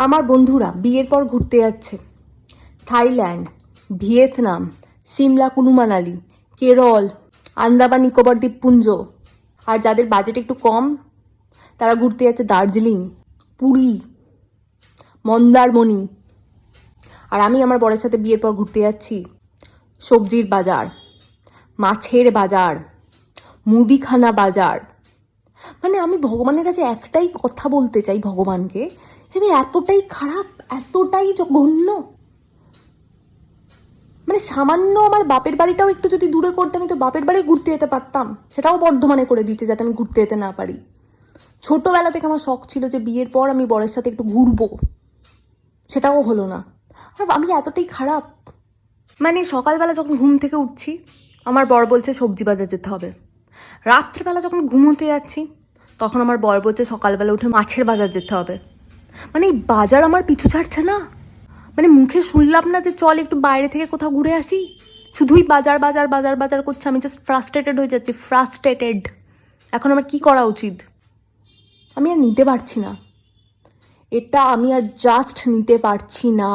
আমার বন্ধুরা বিয়ের পর ঘুরতে যাচ্ছে থাইল্যান্ড, ভিয়েতনাম, সিমলা, কুলু মানালি, কেরল, আন্দামান নিকোবর দ্বীপপুঞ্জ। আর যাদের বাজেট একটু কম তারা ঘুরতে যাচ্ছে দার্জিলিং, পুরী, মন্দারমণি। আর আমি আমার বরের সাথে বিয়ের পর ঘুরতে যাচ্ছি সবজির বাজার, মাছের বাজার, মুদিখানা বাজার। মানে আমি ভগবানের কাছে একটাই কথা বলতে চাই ভগবানকে, যে আমি এতটাই খারাপ, এতটাই জঘন্য। মানে সামান্য আমার বাপের বাড়িটাও একটু যদি দূরে করতাম, আমি তো বাপের বাড়ি ঘুরতে যেতে পারতাম, সেটাও বর্ধমানে করে দিচ্ছে যাতে আমি ঘুরতে যেতে না পারি। ছোটবেলা থেকে আমার শখ ছিল যে বিয়ের পর আমি বরের সাথে একটু ঘুরবো, সেটাও হলো না। আর আমি এতটাই খারাপ। মানে সকালবেলা যখন ঘুম থেকে উঠছি আমার বর বলছে সবজি বাজার যেতে হবে, রাত্রেবেলা যখন ঘুমোতে যাচ্ছি তখন আমার বর বলছে সকালবেলা উঠে মাছের বাজার যেতে হবে। মানে এই বাজার আমার পিছু ছাড়ছে না। মানে মুখে শুনলাম না যে চল একটু বাইরে থেকে কোথাও ঘুরে আসি, শুধুই বাজার বাজার বাজার বাজার করছে। আমি জাস্ট ফ্রাস্ট্রেটেড হয়ে যাচ্ছি, ফ্রাস্ট্রেটেড। এখন আমার কি করা উচিত? আমি আর নিতে পারছি না, এটা আমি আর জাস্ট নিতে পারছি না।